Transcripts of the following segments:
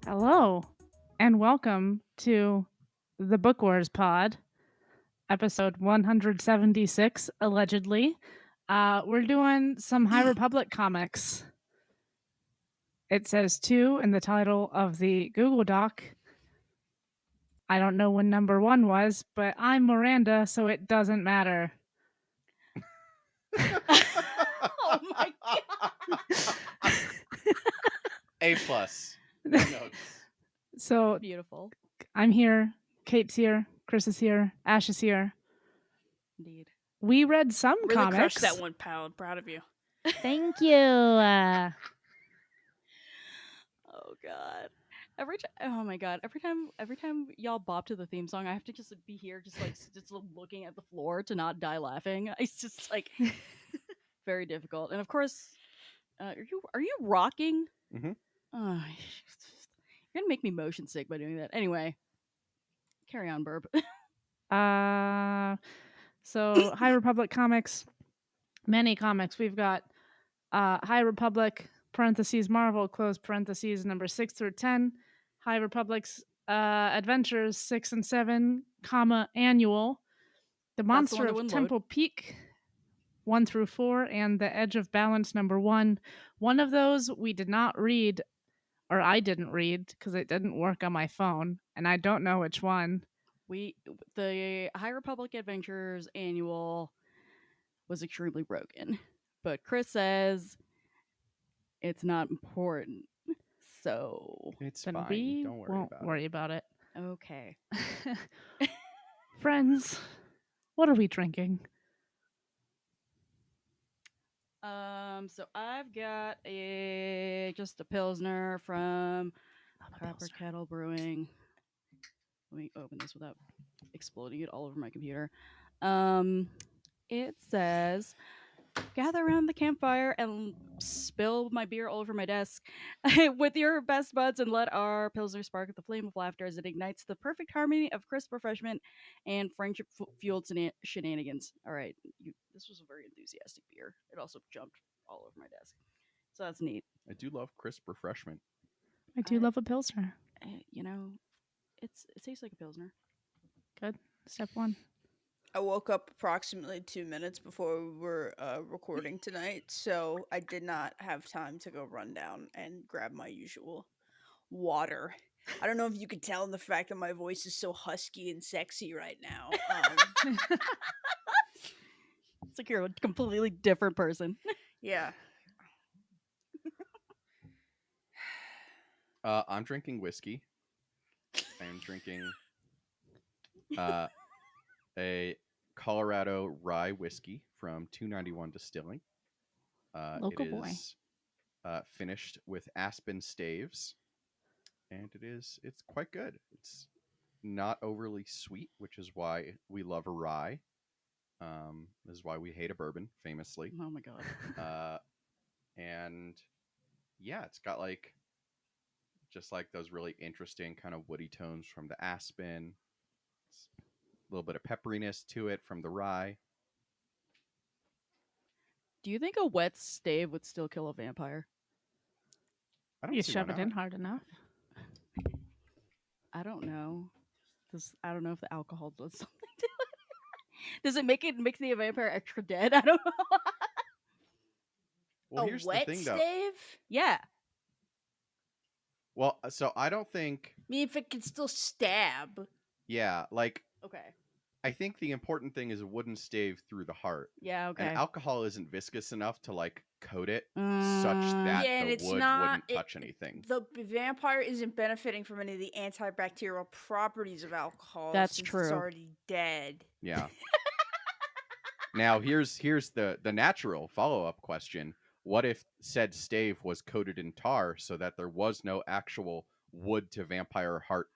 Hello, and welcome to the Book Wars Pod, episode 176, allegedly. We're doing some High Republic comics. It says 2 in the title of the Google Doc. I don't know when number 1 was, but I'm Miranda, so it doesn't matter. Oh my god. A plus. No notes. So Beautiful. I'm here, Kate's here, Chris is here, Ash is here. Indeed. We read some Really comics. crushed that one, pal. Proud of you. Thank you. Oh god. Oh my god. Every time y'all bop to the theme song, I have to just be here just looking at the floor to not die laughing. It's just like very difficult. And of course, are you rocking? Mhm. Oh, you're gonna make me motion sick by doing that. Anyway, carry on, Burb. So High Republic comics, many comics. We've got High Republic parentheses Marvel close parentheses number 6 through 10. High Republic's Adventures 6 and 7, comma annual. The Monster one that of wouldn't Temple Peak 1 through 4, and The Edge of Balance number 1. One of those we did not read, or I didn't read because it didn't work on my phone, and I don't know which one. The High Republic Adventures annual was extremely broken, but Chris says it's not important, so It's then fine. we Don't worry won't about worry about it. okay. Friends, what are we drinking? So I've got just a Pilsner from Copper Kettle Brewing. Let me open this without exploding it all over my computer. It says, gather around the campfire and spill my beer all over my desk with your best buds and let our Pilsner spark with the flame of laughter as it ignites the perfect harmony of crisp refreshment and friendship-fueled shenanigans. All right, this was a very enthusiastic beer. It also jumped all over my desk. So that's neat. I do love crisp refreshment. I do love a Pilsner. It tastes like a Pilsner. Good. Step 1. I woke up approximately 2 minutes before we were recording tonight, so I did not have time to go run down and grab my usual water. I don't know if you could tell in the fact that my voice is so husky and sexy right now. It's like you're a completely different person. Yeah. I'm drinking whiskey. I'm drinking a Colorado rye whiskey from 291 Distilling. Local it boy. is finished with aspen staves, and it's quite good. It's not overly sweet, which is why we love a rye. This is why we hate a bourbon, famously. Oh my god. And yeah, it's got just like those really interesting kind of woody tones from the aspen. A little bit of pepperiness to it from the rye. Do you think a wet stave would still kill a vampire? I don't You see shove why it in not. hard enough. I don't know. I don't know if the alcohol does something to it. Does it make the vampire extra dead? I don't know. Well, a here's wet the thing, though. stave? Yeah. Well, so I don't think. I mean, if it can still stab. Yeah, Okay. I think the important thing is a wooden stave through the heart. Yeah. Okay. And alcohol isn't viscous enough to coat it such that Yeah, and the it's wood not- wouldn't touch anything. The vampire isn't benefiting from any of the antibacterial properties of alcohol. That's since true. It's already dead. Yeah. Now here's the natural follow-up question. What if said stave was coated in tar so that there was no actual wood to vampire heart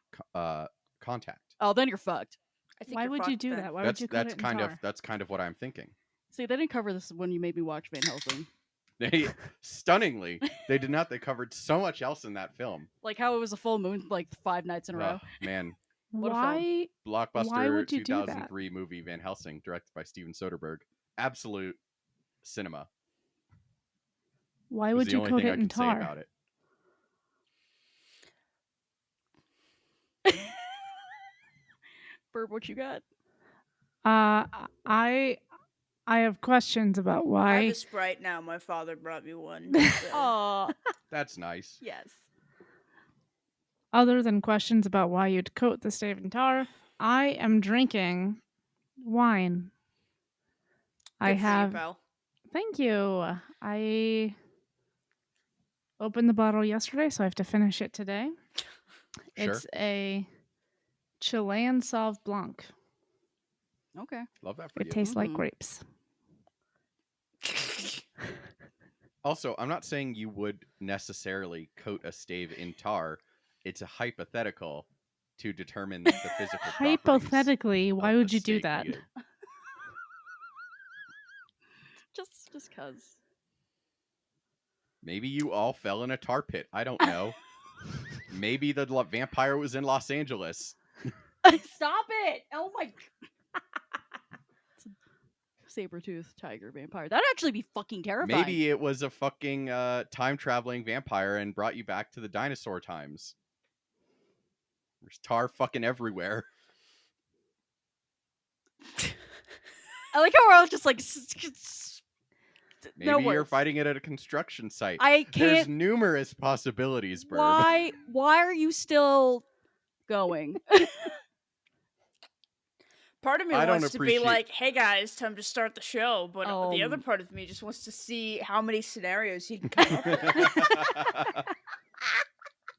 contact? Oh, then you're fucked. I think Why you're would you fucked do then. that? Why would you cut it in tar? That's kind of what I'm thinking. See, they didn't cover this when you made me watch Van Helsing. Stunningly, they did not. They covered so much else in that film. Like how it was a full moon, like 5 nights in a row. Man, What a film. Why blockbuster would you do that? 2003 movie Van Helsing, directed by Steven Soderbergh. Absolute cinema. Why Was would the you only coat thing it I in could say tar? about it. Burb, what you got? I have questions about I have why. a Sprite now. My father brought me one. So. Aw, That's nice. yes. Other than questions about why you'd coat the stave in tar, I am drinking wine. I Good for you, have. pal. Thank you. I opened the bottle yesterday, so I have to finish it today. Sure. It's a Chilean Sauv Blanc. Okay. Love that for It you. tastes like Mhm. grapes. Also, I'm not saying you would necessarily coat a stave in tar. It's a hypothetical to determine the physical properties. Hypothetically, why of would the you do steak that? needed. Just cause. Maybe you all fell in a tar pit. I don't know. Maybe the vampire was in Los Angeles. Stop it! Oh my. Saber-toothed tiger vampire. That'd actually be fucking terrifying. Maybe it was a fucking time-traveling vampire and brought you back to the dinosaur times. There's tar fucking everywhere. I like how we're all just like. Maybe no you're words. fighting it at a construction site. I There's can't. numerous possibilities, Burb. Why are you still going? Part of me I don't wants to be appreciate- like, "Hey guys, time to start the show," but the other Um. part of me just wants to see how many scenarios he can come up with.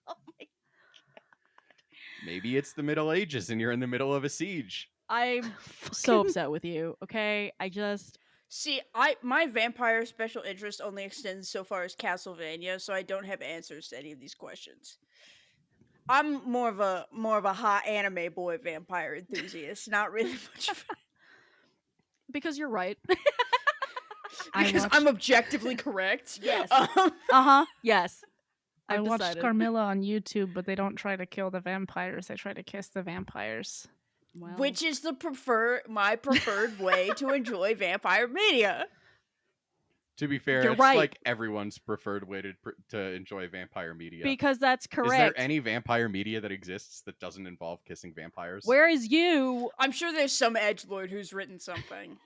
Oh my. Maybe it's the Middle Ages and you're in the middle of a siege. I'm so upset with you. Okay, I just. See, my vampire special interest only extends so far as Castlevania, so I don't have answers to any of these questions. I'm more of a hot anime boy vampire enthusiast, not really much of Because you're right. I because watched- I'm objectively correct. Yes. Um, Yes. I I've watched decided. Carmilla on YouTube, but they don't try to kill the vampires. They try to kiss the vampires. Well, which is my preferred way to enjoy vampire media. To be fair, You're it's right. like everyone's preferred way to enjoy vampire media. because that's correct. Is there any vampire media that exists that doesn't involve kissing vampires? Whereas you, I'm sure there's some edgelord who's written something.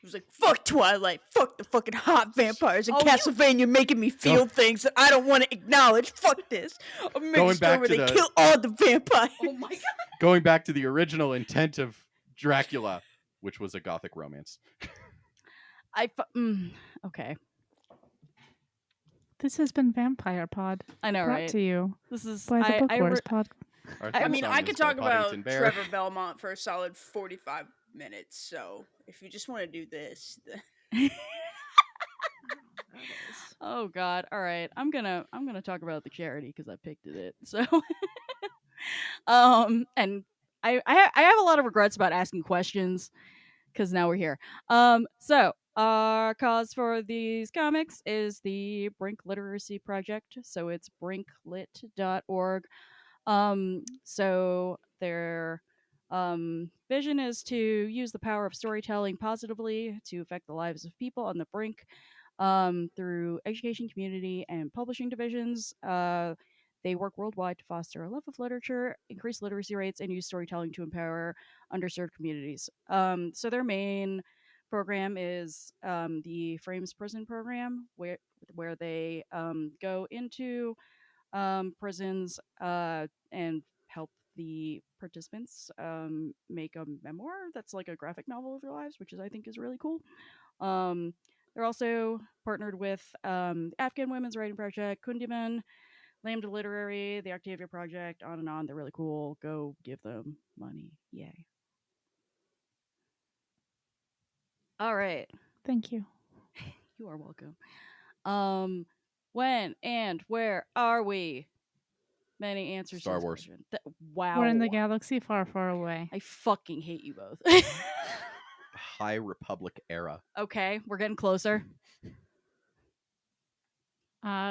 Who's like, fuck Twilight, fuck the fucking hot vampires, and Oh, you- Castlevania making me feel things that I don't want to acknowledge. Fuck this. I'm making Going a story back where to they the- kill all the vampires. oh my god, Going back to the original intent of Dracula, which was a gothic romance. okay, This has been Vampire Pod, I know, brought right? to you This is by the Bookwars Pod. Our I theme mean, song I is could by talk about Poddington Bear. Trevor Belmont for a solid 45 minutes, so if you just want to do this... Oh god. All right. I'm gonna talk about the charity because I picked it. So and I have a lot of regrets about asking questions because now we're here. So our cause for these comics is the Brink Literacy Project. So it's brinklit.org. So their vision is to use the power of storytelling positively to affect the lives of people on the brink through education, community, and publishing divisions. They work worldwide to foster a love of literature, increase literacy rates, and use storytelling to empower underserved communities. So their main program is the Frames Prison Program, where they go into prisons and help the participants make a memoir that's like a graphic novel of their lives, which I think is really cool. They're also partnered with Afghan Women's Writing Project, Kundiman, Lambda Literary, the Octavia Project, on and on. They're really cool. Go give them money. Yay. All right. Thank you. You are welcome. When and where are we? Many answers. Star to this Wars. question. Wow. We're in the galaxy far, far away. I fucking hate you both. High Republic era. Okay, we're getting closer.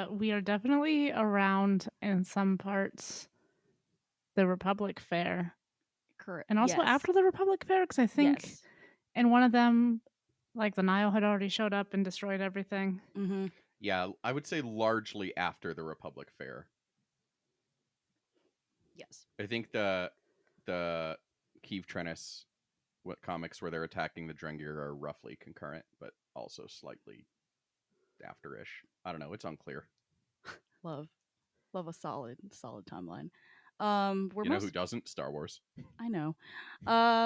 We are definitely around in some parts the Republic Fair, Correct. and also yes. after the Republic Fair, because I think Yes. in one of them, like the Nile had already showed up and destroyed everything. Mm-hmm. Yeah, I would say largely after the Republic Fair. Yes. I think the Keeve Trennis comics where they're attacking the Drengir are roughly concurrent, but also slightly after-ish. I don't know. It's unclear. Love a solid timeline. We're You know who doesn't? Star Wars. I know.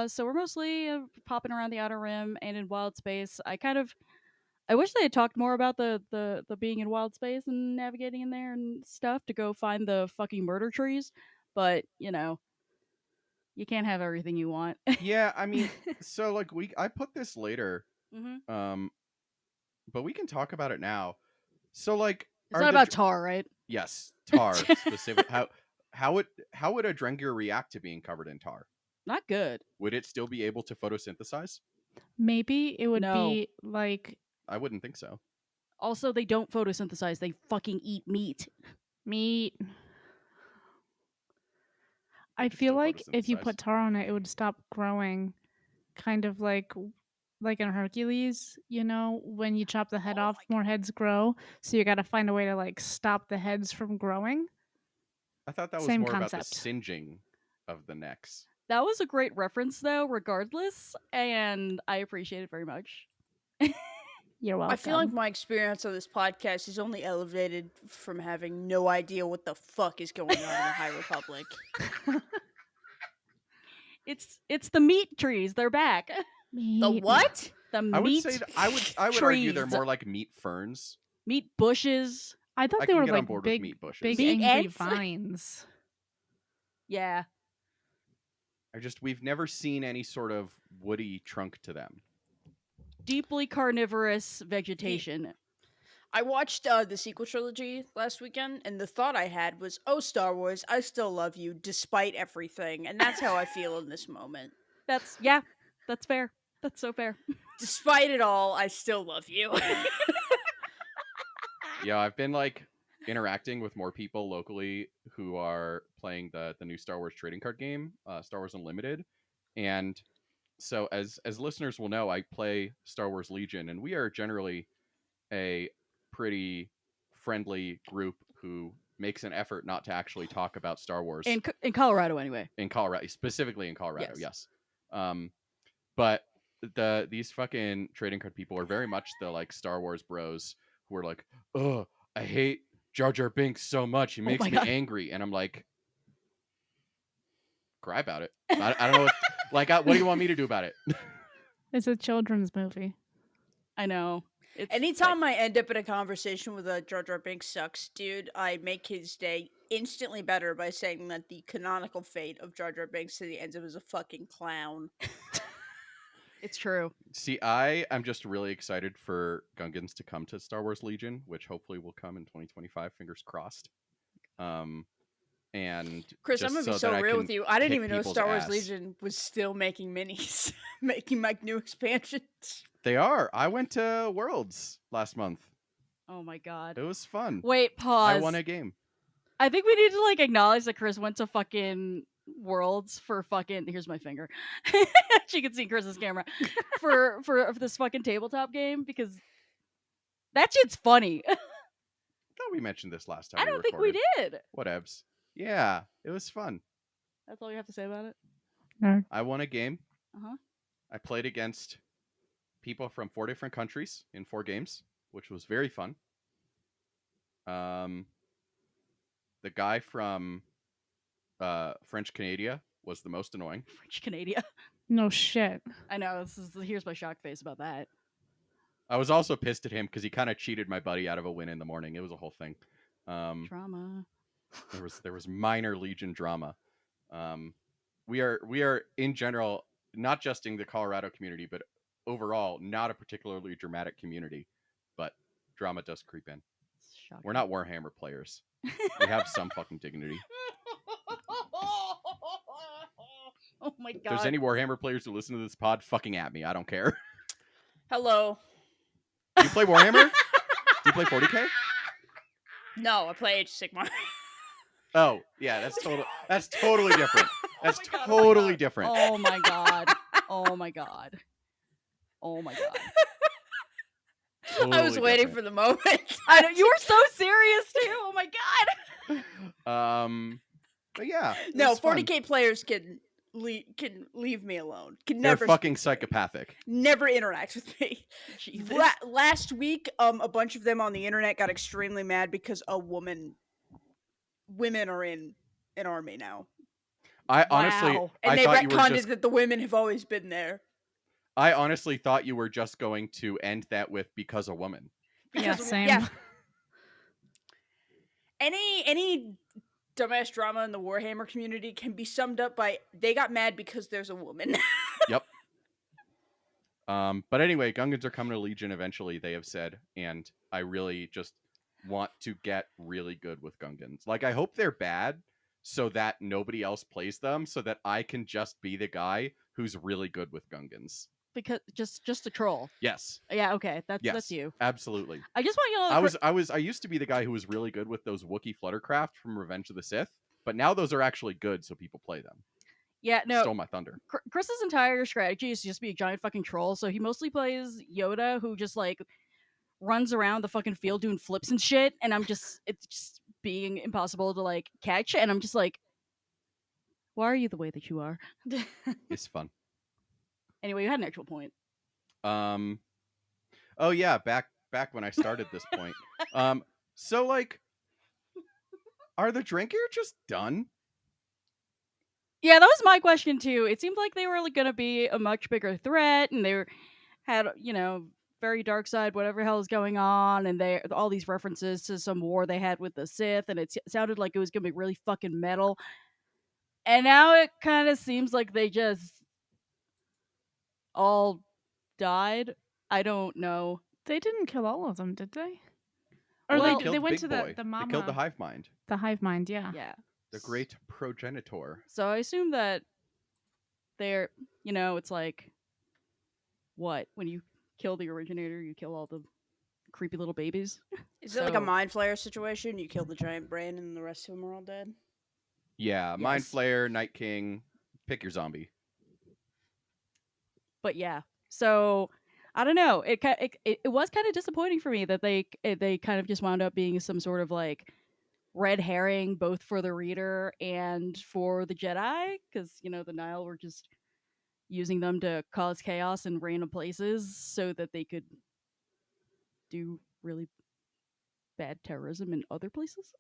So we're mostly popping around the Outer Rim and in Wild Space. I wish they had talked more about the being in Wild Space and navigating in there and stuff to go find the fucking murder trees. But you know, you can't have everything you want. Yeah, I mean, so like I put this later, Mm-hmm. but we can talk about it now. So like, It's not about Tar, right? yes, tar specific. How would a Drengir react to being covered in tar? Not good. Would it still be able to photosynthesize? Maybe it would No. be like I wouldn't think so. Also, they don't photosynthesize. They fucking eat meat. meat. I could feel still like if you photosynthesize. put tar on it, it would stop growing, kind of like in Hercules. You know, when you chop the head Oh off, my more heads grow. So you got to find a way to like stop the heads from growing. I thought that was Same more about the concept. singeing of the necks. That was a great reference, though, regardless, and I appreciate it very much. You're welcome. I feel like my experience of this podcast is only elevated from having no idea what the fuck is going on in the High Republic. It's the meat trees. They're back. The what? The I would meat say I would argue they're trees. more like meat ferns. Meat bushes. I thought I they can were get on like board with big, meat bushes. big Meat angry ants? vines. Yeah. We've never seen any sort of woody trunk to them. Deeply carnivorous vegetation. I watched the sequel trilogy last weekend, and the thought I had was, "Oh, Star Wars, I still love you despite everything," and that's how I feel in this moment. That's fair. That's so fair. Despite it all, I still love you. Yeah, I've been like interacting with more people locally who are playing the new Star Wars trading card game, Star Wars Unlimited, and so as listeners will know, I play Star Wars Legion, and we are generally a pretty friendly group who makes an effort not to actually talk about Star Wars In Colorado, anyway. in Colorado, specifically in Colorado. Yes. Yes. But these fucking trading card people are very much the like Star Wars bros who are like, "Oh, I hate Jar Jar Binks so much. He makes my me God. angry," and I'm like, "Cry about it." I don't know. What do you want me to do about it? It's a children's movie. I know. It's Anytime I end up in a conversation with a Jar Jar Binks sucks dude, I make his day instantly better by saying that the canonical fate of Jar Jar Binks is he ends up as a fucking clown. it's true. See, I am just really excited for Gungans to come to Star Wars Legion, which hopefully will come in 2025. Fingers crossed. And Chris, I'm just gonna be that so I real can with you. I didn't kick even know people's Star Wars ass. Legion was still making minis, making like new expansions. They are. I went to Worlds last month. Oh my God. It was fun. Wait, pause. I won a game. I think we need to like acknowledge that Chris went to fucking Worlds for fucking. Here's my finger. She can see Chris's camera for this fucking tabletop game because that shit's funny. I thought we mentioned this last time. I don't think we did. Whatevs. Yeah, it was fun. That's all you have to say about it. Nerd. I won a game. Uh-huh. I played against people from 4 different countries in 4 games, which was very fun. The guy from French Canada was the most annoying. French Canada. No shit. I know. Here's my shock face about that. I was also pissed at him because he kind of cheated my buddy out of a win in the morning. It was a whole thing. Drama. There was minor Legion drama. We are in general, not just in the Colorado community, but overall not a particularly dramatic community. But drama does creep in. Shocking. We're not Warhammer players. We have some fucking dignity. Oh my God. If there's any Warhammer players who listen to this pod, fucking at me. I don't care. Hello. Do you play Warhammer? Do you play 40K? No, I play Age of Sigmar. Oh, yeah, that's totally different. That's my God, totally different. Oh my god. Oh my god. Oh my god. I was Totally waiting different. for the moment. I know you were so serious too. Oh my god. But yeah, it No, was fun. 40K players can leave me alone. Can They're never fucking speak to me. psychopathic. Never interact with me. Jesus. Last week, a bunch of them on the internet got extremely mad because women are in an army now, I honestly, Wow. and I they thought you were retconned just. it that the women have always been there. I honestly thought you were just going to end that with because a woman. Yeah, Because, same. yeah. Any dumbass drama in the Warhammer community can be summed up by they got mad because there's a woman. Yep. But anyway, Gungans are coming to Legion eventually, they have said, and I really just want to get really good with Gungans. Like, I hope they're bad so that nobody else plays them, so that I can just be the guy who's really good with Gungans. Because just a troll. Yes. Yeah, okay. That's Yes. you. Absolutely. I just want you to know I used to be the guy who was really good with those Wookiee Fluttercraft from Revenge of the Sith, but now those are actually good, so people play them. Yeah, no. Stole my thunder. Chris's entire strategy is to just be a giant fucking troll, so he mostly plays Yoda, who just like runs around the fucking field doing flips and shit, and it's just being impossible to like catch, and I'm just like, why are you the way that you are? It's fun. Anyway, you had an actual point. Oh yeah, back when I started this point. So like, are the Draengeir just done? Yeah, that was my question too. It seemed like they were like, gonna be a much bigger threat, and had very dark side, whatever hell is going on, and they all these references to some war they had with the Sith, and it sounded like it was gonna be really fucking metal. And now it kind of seems like they just all died. I don't know. They didn't kill all of them, did they? Or Well, They killed they went Big to Boy. the mama, They killed the Hive Mind, the hive mind. Yeah. Yeah. the great progenitor. So I assume that they're, it's like, what? When you kill the originator, you kill all the creepy little babies? Is it like a So- mind flayer situation? You kill the giant brain and the rest of them are all dead? Yeah, Mind Yes. Flayer, Night King, pick your zombie. But yeah. So I don't know. It was kind of disappointing for me that they kind of just wound up being some sort of like red herring, both for the reader and for the Jedi, because the Nile were just using them to cause chaos in random places so that they could do really bad terrorism in other places.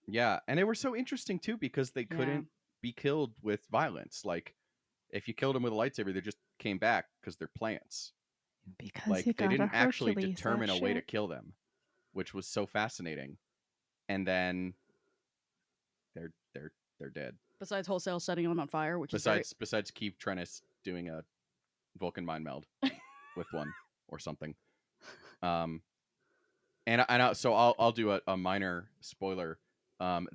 Yeah, and they were so interesting too because they Yeah. couldn't be killed with violence. Like, if you killed them with a lightsaber, they just came back because they're plants. Because Like, you they got didn't a actually Hercules, determine that a way to shit. kill them, which was so fascinating. And then they're dead. Besides wholesale setting them on fire, which Besides Keith Trennis doing a Vulcan mind meld with one or something. So I'll do a minor spoiler.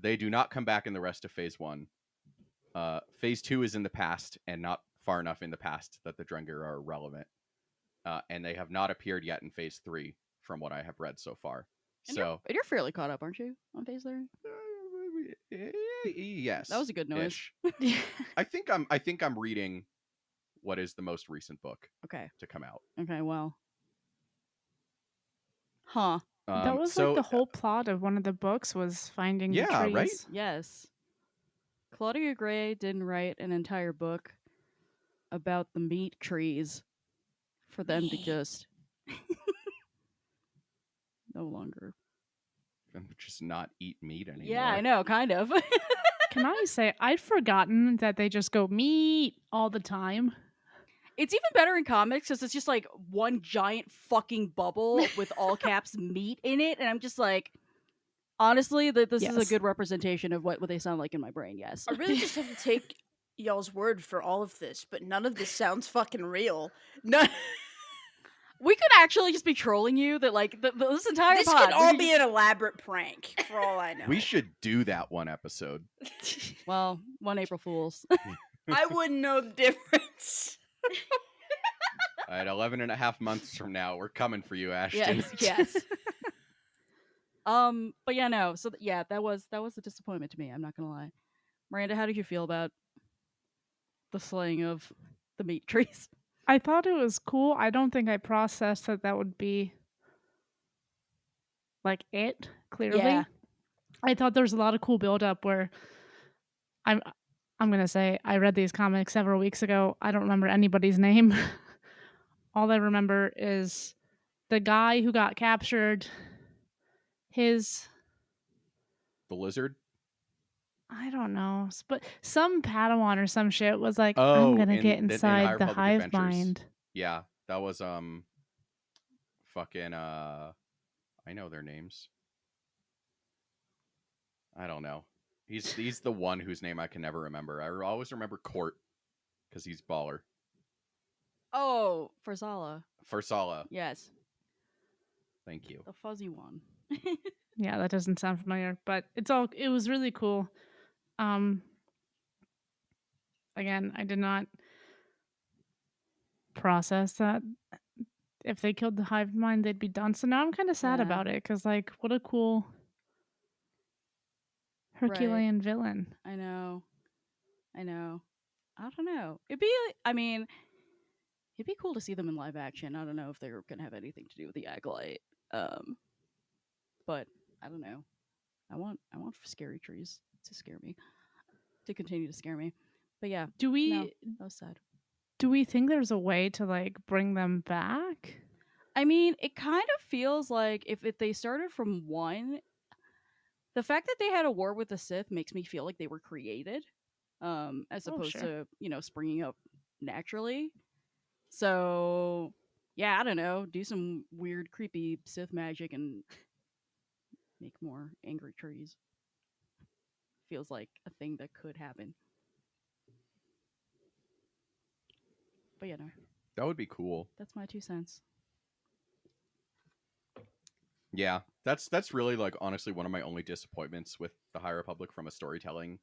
They do not come back in the rest of Phase 1. Phase 2 is in the past, and not far enough in the past that the Drengir are relevant. And they have not appeared yet in Phase 3, from what I have read so far. And So you're fairly caught up, aren't you, on Phase 3? yes, That was a good noise. ish. I think I'm reading what is the most recent book Okay. to come out. Okay, well. Huh. That was so like the whole plot of one of the books was finding the Yeah, trees. right? Yes. Claudia Gray didn't write an entire book about the meat trees for them to just no longer. and just not eat meat anymore. Yeah, I know, kind of. Can I say I'd forgotten that they just go meat all the time. It's even better in comics because it's just like one giant fucking bubble with all caps meat in it, and I'm just like, honestly, this is a Yes. good representation of what they sound like in my brain. Yes. I really just have to take y'all's word for all of this, but none of this sounds fucking real. None. We could actually just be trolling you that like this entire This pod. could we all could be just- an elaborate prank, for all I know. We should do that one episode. Well, one April Fools. I wouldn't know the difference. All right, 11 and a half months from now, we're coming for you, Ashton. Yes. But yeah, no. So yeah, that was a disappointment to me. I'm not gonna lie. Miranda, how did you feel about the slaying of the meat trees? I thought it was cool. I don't think I processed that that would be like it, clearly. Yeah. I thought there was a lot of cool build up where I'm I'm gonna say I read these comics several weeks ago. I don't remember anybody's name. All I remember is the guy who got captured, his The lizard? I don't know, but some Padawan or some shit was like, I'm Oh, gonna get in inside High the Republic hive Adventures. mind. Yeah, that was fucking I know their names. I don't know. He's the one whose name I can never remember. I always remember Court because he's baller. Oh, Farzala. Farsala, Yes, thank you. the fuzzy one. Yeah, that doesn't sound familiar, but it was really cool. Again, I did not process that if they killed the hive mind, they'd be done. So now I'm kind of sad Yeah. about it because, like, what a cool Herculean villain. I know. I don't know. I mean, it'd be cool to see them in live action. I don't know if they're gonna have anything to do with the acolyte. But I don't know. I want scary trees to scare me, to continue to scare me. But yeah, Do we no, that was sad. do we think there's a way to like bring them back? I mean, it kind of feels like if they started from one, the fact that they had a war with the Sith makes me feel like they were created, as opposed sure. to springing up naturally. So yeah, I don't know, do some weird, creepy Sith magic and make more angry trees. Feels like a thing that could happen. But yeah, no, That would be cool. that's my 2 cents. Yeah, that's really like honestly one of my only disappointments with the High Republic from a storytelling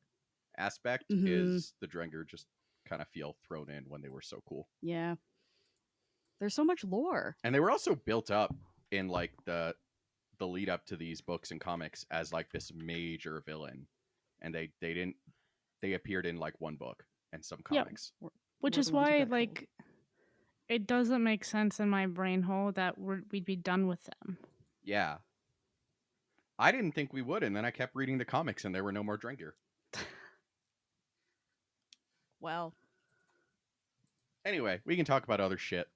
aspect Mhm. is the Drengir just kind of feel thrown in when they were so cool. Yeah, there's so much lore. And they were also built up in like the lead up to these books and comics as like this major villain, and they appeared in like one book and some Yep. comics. Which We're is the ones who why, got like, killed. it doesn't make sense in my brain hole that we'd be done with them. Yeah, I didn't think we would, and then I kept reading the comics, and there were no more Drengir. Well, Anyway, we can talk about other shit.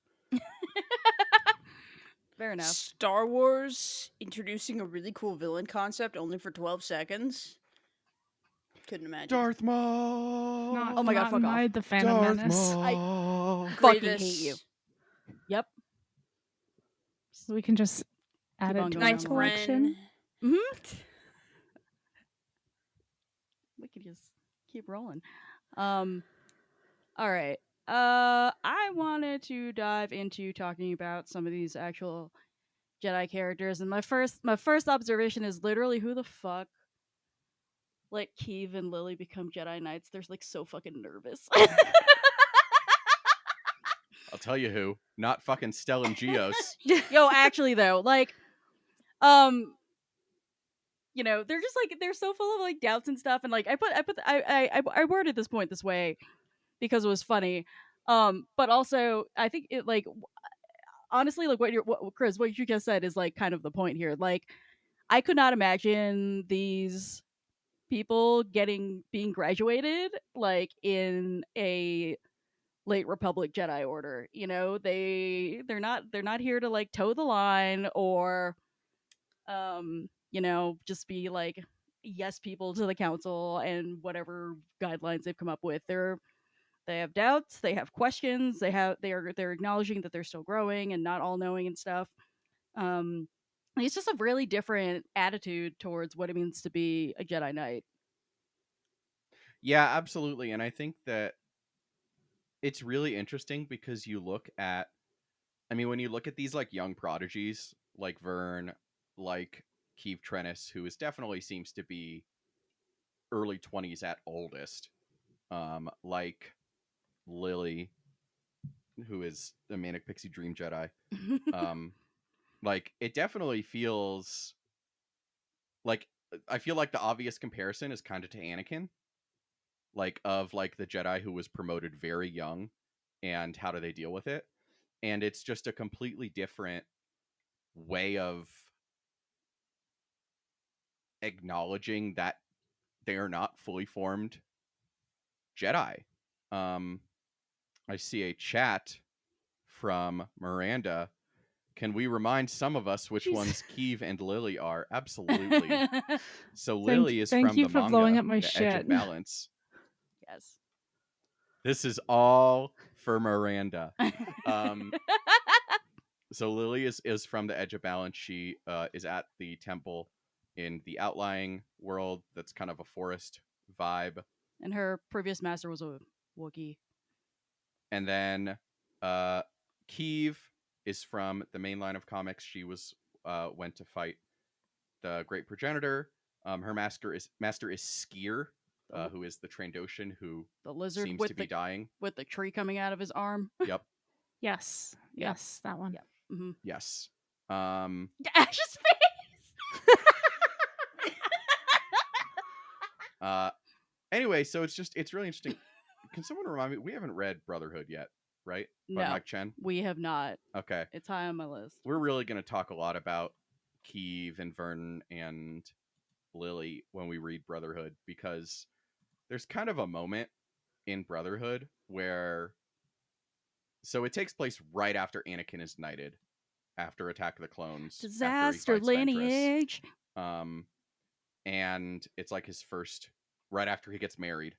fair enough. Star Wars introducing a really cool villain concept only for 12 seconds. Couldn't imagine. Darth Maul. Not, Oh my God, not fuck my off. The Phantom Darth Menace. Maul. Fucking Grievous. hate you. Yep. We can just add on it to going our down Ninth the line. collection. Ren. We could just keep rolling. All right. I wanted to dive into talking about some of these actual Jedi characters, and my first observation is literally who the fuck let Keeve and Lily become Jedi Knights? They're like so fucking nervous. I'll tell you who. Not fucking Stellan Geos. Yo, actually though, like, they're just like they're so full of like doubts and stuff, and like I worded this point this way because it was funny, but also I think it like honestly like what Chris, what you just said is like kind of the point here. Like, I could not imagine these people being graduated like in a late Republic Jedi Order. They're not here to like toe the line or just be like yes people to the council and whatever guidelines they've come up with. They have doubts, they have questions, they're acknowledging that they're still growing and not all knowing and stuff. It's just a really different attitude towards what it means to be a Jedi Knight. Yeah, absolutely. And I think that it's really interesting because when you look at these like young prodigies like Vern, like Keeve Trennis, who definitely seems to be early 20s at oldest, like Lily, who is a manic pixie dream Jedi. Like it definitely feels like I feel like the obvious comparison is kind of to Anakin, like of like the Jedi who was promoted very young, and how do they deal with it? And it's just a completely different way of acknowledging that they are not fully formed Jedi. I see a chat from Miranda. Can we remind some of us which Jeez. ones Keeve and Lily are? Absolutely. So Thank- Lily is thank from you the for manga, blowing up my The Edge shit. of Balance. Yes. This is all for Miranda. So Lily is from the Edge of Balance. She is at the temple in the outlying world that's kind of a forest vibe. And her previous master was a Wookiee. And then Keeve is from the main line of comics. She was went to fight the Great Progenitor. Her master is Skier, Oh. who is the Trandoshan who The lizard seems with to be dying. with the tree coming out of his arm. Yep. Yes. Yeah. Yes, that one. Yeah. Mm-hmm. Yes. Ash's face. Anyway, so it's really interesting. Can someone remind me? We haven't read Brotherhood yet, right? By No, Mike Chen. we have not. Okay. It's high on my list. We're really going to talk a lot about Keeve and Vernon and Lily when we read Brotherhood, because there's kind of a moment in Brotherhood where, so it takes place right after Anakin is knighted, after Attack of the Clones, after he Disaster fights Ventress. lineage. And it's like his first, right after he gets married,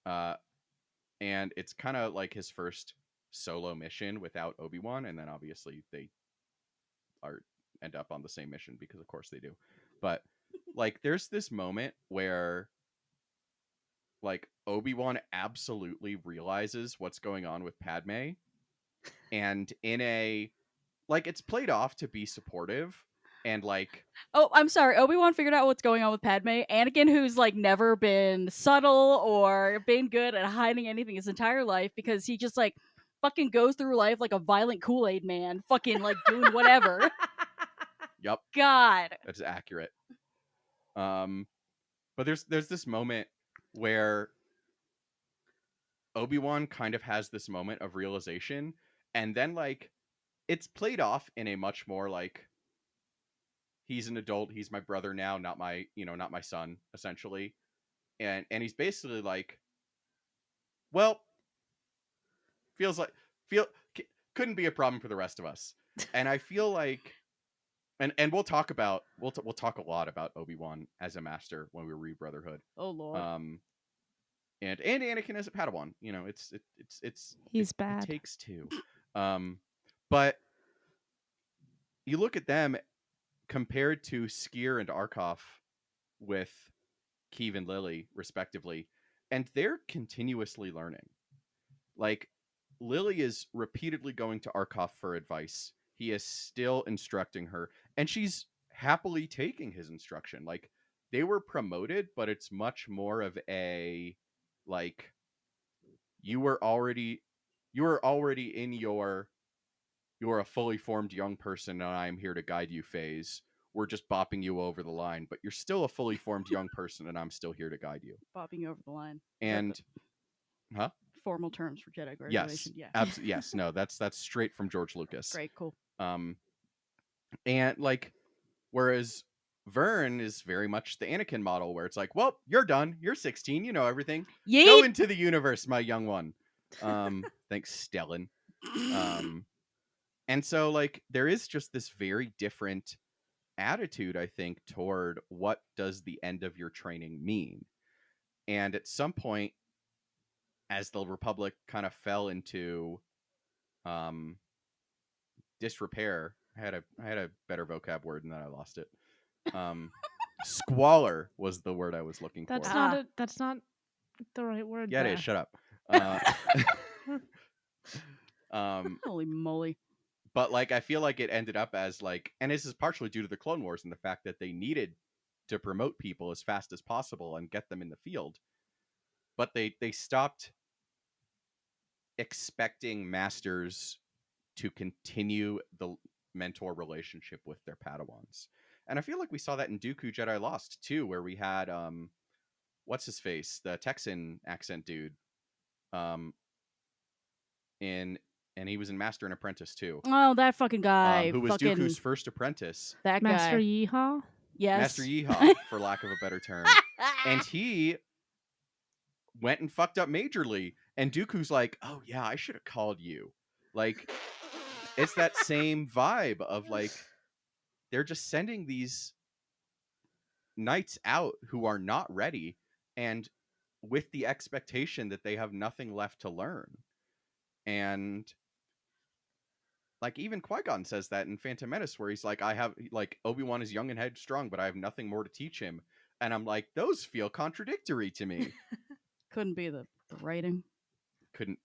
and it's kind of like his first solo mission without Obi-Wan, and then obviously they end up on the same mission because of course they do. But like there's this moment where like Obi-Wan absolutely realizes what's going on with Padme, and in a like it's played off to be supportive and like, Oh, I'm sorry. Obi-Wan figured out what's going on with Padme. Anakin, who's like never been subtle or been good at hiding anything his entire life, because he just like fucking goes through life like a violent Kool-Aid man, fucking like doing whatever. yep, God. that's accurate. But there's this moment where Obi-Wan kind of has this moment of realization, and then like it's played off in a much more like, he's an adult, he's my brother now, not my, not my son, essentially. And he's basically like, well, couldn't be a problem for the rest of us. And I feel like, and we'll talk a lot about Obi-Wan as a master when we read Brotherhood. Oh Lord. And Anakin as a Padawan. He's bad. It takes two. But you look at them compared to Skier and Arkoff with Keeve and Lily, respectively, and they're continuously learning. Like, Lily is repeatedly going to Arkoff for advice. He is still instructing her, and she's happily taking his instruction. Like, they were promoted, but it's much more of a, like, you're already in you're a fully formed young person, and I'm here to guide you phase. We're just bopping you over the line, but you're still a fully formed young person, and I'm still here to guide you. Bopping over the line. And, huh? Formal terms for Jedi Yes, graduation. Yeah. absolutely. Yes, no, that's straight from George Lucas. Great, cool. And like, whereas Vern is very much the Anakin model, where it's like, well, you're done. You're 16. You know everything. Yeet! Go into the universe, my young one. Thanks, Stellan. And so, like, there is just this very different attitude, I think, toward what does the end of your training mean. And at some point, as the Republic kind of fell into disrepair, I had a better vocab word and then I lost it. Squalor was the word I was looking for. That's not the right word. Yeah, there. it is. Shut up. Holy moly. But like, I feel like it ended up as like, and this is partially due to the Clone Wars and the fact that they needed to promote people as fast as possible and get them in the field. But they stopped expecting masters to continue the mentor relationship with their Padawans. And I feel like we saw that in Dooku Jedi Lost too, where we had what's his face, the Texan accent dude, um, in and he was in Master and Apprentice too, Oh, that fucking guy. who was fucking Dooku's first apprentice, that Master guy. Yeehaw. Yes. Master Yeehaw, for lack of a better term. And he went and fucked up majorly. And Dooku's like, oh yeah, I should have called you. Like, it's that same vibe of like, they're just sending these knights out who are not ready and with the expectation that they have nothing left to learn. And like even Qui-Gon says that in Phantom Menace, where he's like, I have like Obi-Wan is young and headstrong, but I have nothing more to teach him. And I'm like, those feel contradictory to me. Couldn't be the writing.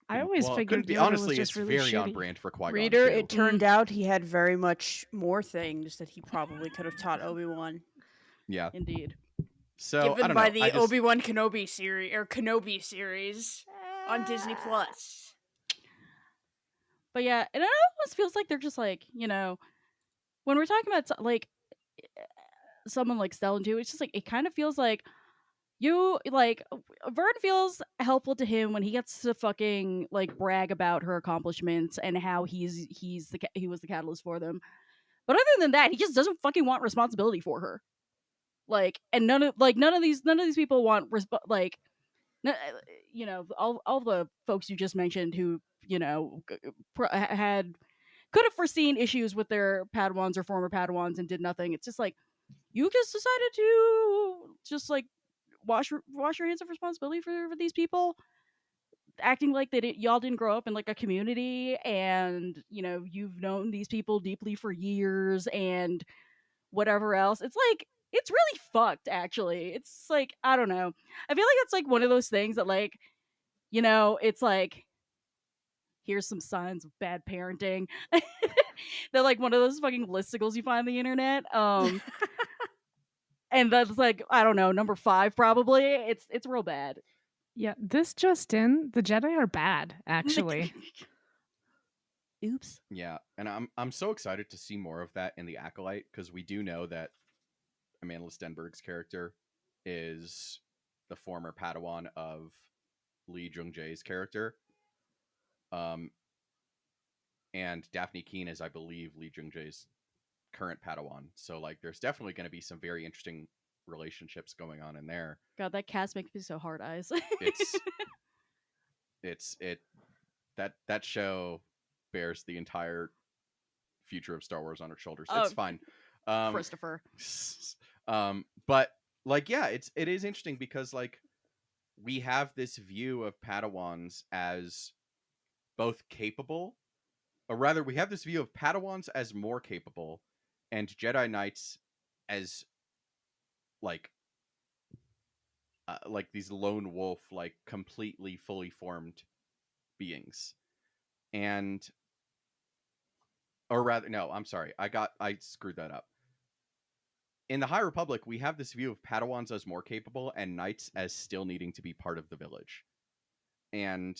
I always well, figured couldn't be. Yoda was Honestly, just it's really very on shitty. brand for Qui-Gon Reader, too. it turned out he had very much more things that he probably could have taught Obi-Wan. Yeah. Indeed. So I Given don't by know. the Obi-Wan Kenobi series or Kenobi series on Disney Plus. But yeah, and it almost feels like they're just like, when we're talking about like someone like Stellan too, it's just like it kind of feels like Vern feels helpful to him when he gets to fucking like brag about her accomplishments and how he was the catalyst for them. But other than that, he just doesn't fucking want responsibility for her. Like, and none of these people want all the folks you just mentioned who could have foreseen issues with their Padawans or former Padawans and did nothing. It's just like you just decided to just like wash your hands of responsibility for these people, acting like y'all didn't grow up in like a community, and you've known these people deeply for years and whatever else. It's like it's really fucked. Actually, it's like I don't know. I feel like it's like one of those things that like it's like here's some signs of bad parenting. They're like one of those fucking listicles you find on the internet. And that's like I don't know, number 5 probably. It's real bad. Yeah, this just in, the Jedi are bad, actually. Oops. Yeah, and I'm so excited to see more of that in the Acolyte, because we do know that Amanda Stenberg's character is the former Padawan of Lee Jung-jae's character. And Daphne Keene is, I believe, Lee Jung-jae's current Padawan. So like there's definitely going to be some very interesting relationships going on in there. God, that cast makes me so hard eyes. That show bears the entire future of Star Wars on its shoulders. Oh, it's fine. Christopher. But like yeah, it is interesting because like we have this view of Padawans as both capable, or rather we have this view of Padawans as more capable and Jedi Knights as like these lone wolf, like completely fully formed beings. And or rather no, I'm sorry, I screwed that up. In the High Republic, we have this view of Padawans as more capable and Knights as still needing to be part of the village. And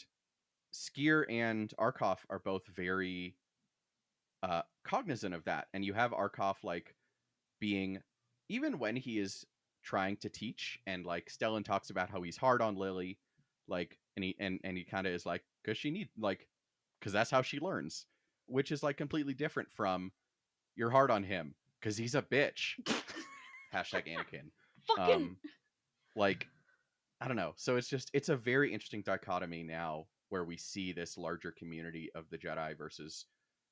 Skier and Arkoff are both very cognizant of that. And you have Arkoff like being, even when he is trying to teach, and like Stellan talks about how he's hard on Lily, like, and he kind of is like, because that's how she learns, which is like completely different from you're hard on him because he's a bitch. Hashtag Anakin. Fucking like, I don't know. So it's a very interesting dichotomy now where we see this larger community of the Jedi versus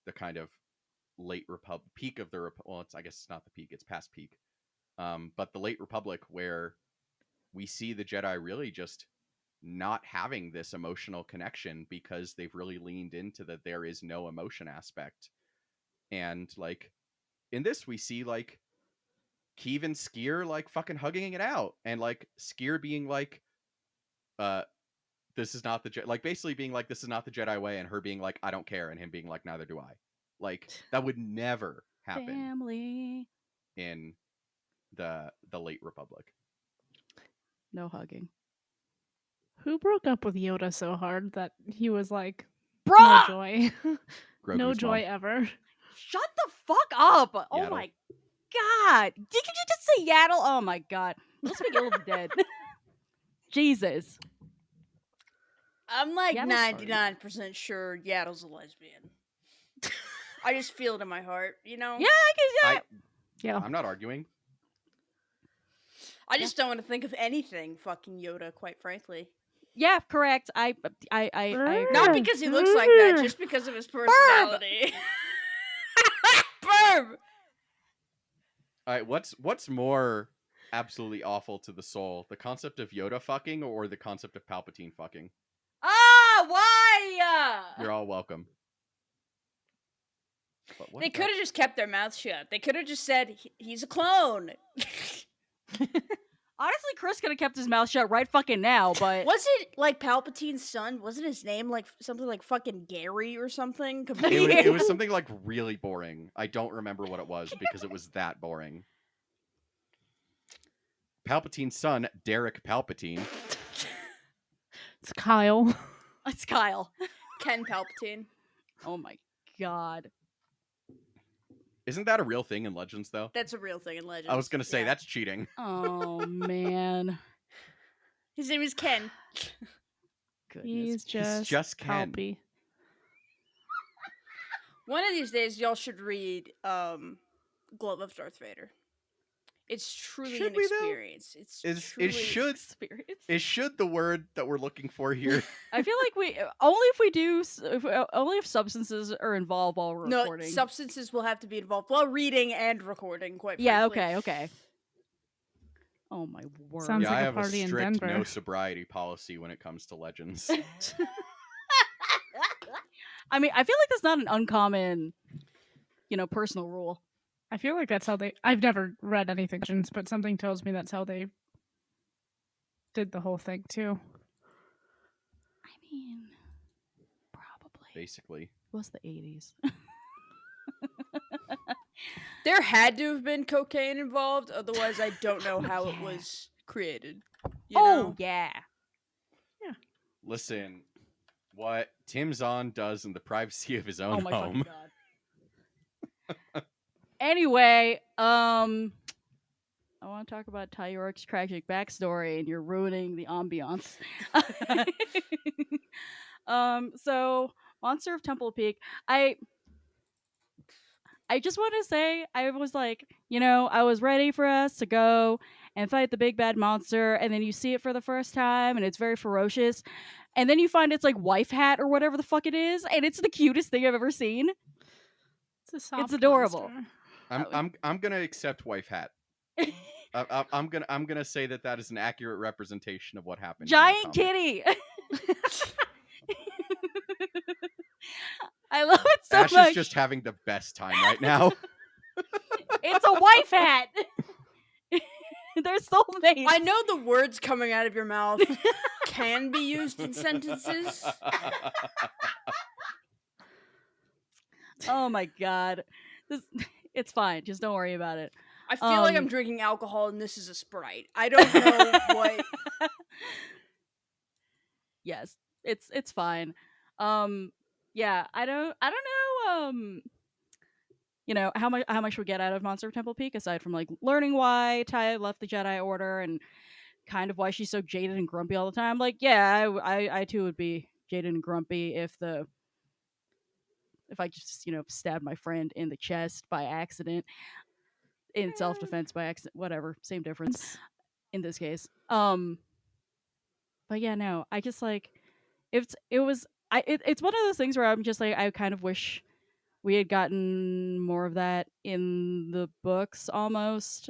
the kind of late peak of the well, I guess it's not the peak, it's past peak. But the late Republic, where we see the Jedi really just not having this emotional connection because they've really leaned into that there is no emotion aspect. And like in this, we see like Keeve and Skier like fucking hugging it out, and like Skier being like, this is not the like basically being like, this is not the Jedi way, and her being like, I don't care, and him being like, neither do I. Like that would never happen family. In the late Republic. No hugging. Who broke up with Yoda so hard that he was like, Bruh! No joy. Grogu's No mom. joy ever. Shut the fuck up! Oh Yaddle. my god! Did you just say Yaddle? Oh my god! Don't speak ill of the dead. Jesus. I'm like Yaddle's 99% sure Yaddle's a lesbian. I just feel it in my heart, you know? Yeah, I can. Yeah. I'm not arguing. I just don't want to think of anything fucking Yoda, quite frankly. Yeah, correct. I agree. Not because he looks like that, just because of his personality. Burb! All right, what's more absolutely awful to the soul? The concept of Yoda fucking or the concept of Palpatine fucking? Ah, why? You're all welcome. But what They about- could have just kept their mouth shut. They could have just said, he's a clone. Honestly, Chris could have kept his mouth shut right fucking now, but Was it like Palpatine's son? Wasn't his name like something like fucking Gary or something? It was something like really boring. I don't remember what it was because it was that boring. Palpatine's son, Derek Palpatine. It's Kyle. it's Kyle. Ken Palpatine. Oh my god. Isn't that a real thing in Legends, though? That's a real thing in Legends. I was going to say, Yeah. that's cheating. Oh man. His name is Ken. Goodness. He's just Ken. Palpy. One of these days, y'all should read Glove of Darth Vader. It's truly Should an we, though? experience. It's truly Experience. Is should the word that we're looking for here? I feel like we only if we do only if substances are involved while we're No, recording. substances will have to be involved while reading and recording, quite Yeah, frankly. okay. Oh my word. Sounds Yeah, like I a have a party in strict Denver. no sobriety policy when it comes to Legends. I mean, I feel like that's not an uncommon, personal rule. I feel like that's how they. I've never read anything, but something tells me that's how they did the whole thing too. I mean, probably. Basically. It was the 80s. There had to have been cocaine involved, otherwise I don't know how it Yeah. was created. You Oh, know? yeah. Listen, what Tim Zahn does in the privacy of his own Oh my fucking home. god. Anyway, I want to talk about Ty York's tragic backstory, and you're ruining the ambiance. So Monster of Temple Peak, I just want to say, I was like, I was ready for us to go and fight the big bad monster, and then you see it for the first time, and it's very ferocious, and then you find it's like wife hat or whatever the fuck it is, and it's the cutest thing I've ever seen. It's a soft adorable. monster. I'm gonna accept wife hat. I'm gonna say that is an accurate representation of what happened. in the Giant comic. kitty. I love it so Ash much. is just having the best time right now. It's a wife hat. They're soulmates. I know the words coming out of your mouth can be used in sentences. Oh my god. It's fine. Just don't worry about it. I feel like I'm drinking alcohol and this is a Sprite. I don't know what. Yes, it's fine. Yeah, I don't know how much we get out of Monster of Temple Peak aside from like learning why Ty left the Jedi Order and kind of why she's so jaded and grumpy all the time. Like, yeah, I too would be jaded and grumpy if I just stabbed my friend in the chest by accident, in self-defense by accident, whatever, same difference in this case. But yeah, no, I just like it's one of those things where I'm just like, I kind of wish we had gotten more of that in the books almost.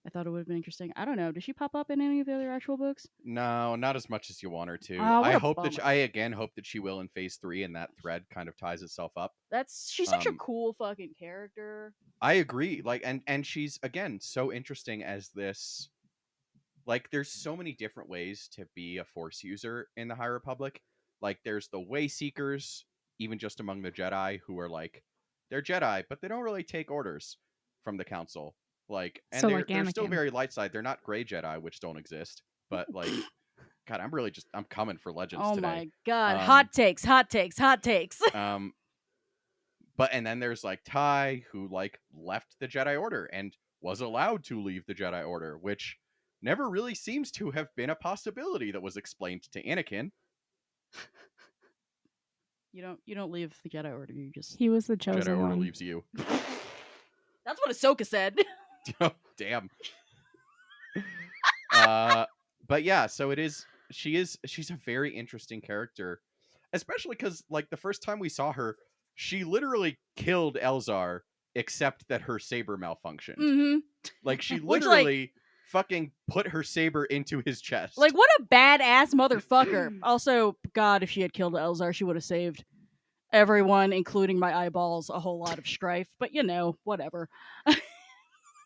I thought it would have been interesting. I don't know. Did she pop up in any of the other actual books? No, not as much as you want her to. Oh, what I a hope bummer. I again hope that she will in Phase 3, and that thread kind of ties itself up. She's such a Um, cool fucking character. I agree. Like, and she's again so interesting as this. Like, there's so many different ways to be a Force user in the High Republic. Like, there's the Way Seekers, even just among the Jedi, who are like, they're Jedi, but they don't really take orders from the Council. Like, and So, they're like still Anakin. very light side. They're not gray Jedi, which don't exist, but like God, I'm coming for Legends Oh today. my god. Um, Hot takes, hot takes, hot takes. But and then there's like Ty, who like left the Jedi Order and was allowed to leave the Jedi Order, which never really seems to have been a possibility that was explained to Anakin. You don't leave the Jedi Order, you just He was the chosen Jedi Order one. leaves you. That's what Ahsoka said. Oh, damn. But yeah, so she's a very interesting character, especially because like the first time we saw her, she literally killed Elzar, except that her saber malfunctioned. Mm-hmm. Like she Which, literally fucking put her saber into his chest. Like, what a badass motherfucker. Also, God, if she had killed Elzar, she would have saved everyone, including my eyeballs, a whole lot of strife. But whatever.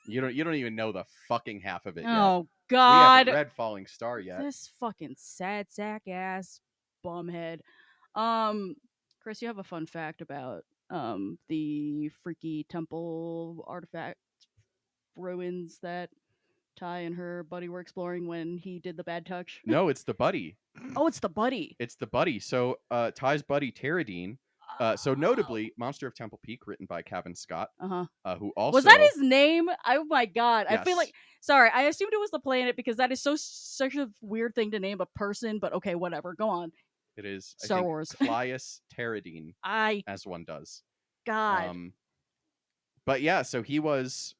you don't even know the fucking half of it yet. Oh We God, haven't read Falling Star yet. this fucking sad sack ass bumhead. Chris, you have a fun fact about the freaky temple artifact ruins that Ty and her buddy were exploring when he did the bad touch. No, it's the buddy. Oh, it's the buddy. It's the buddy. So Ty's buddy Terradine. So notably, Monster of Temple Peak, written by Kevin Scott, who also was that his name? Oh my god! Yes. I feel like I assumed it was the planet because that is such a weird thing to name a person. But okay, whatever. Go on. It is Star Wars. Clias Terradine, as one does. God. But yeah, so he was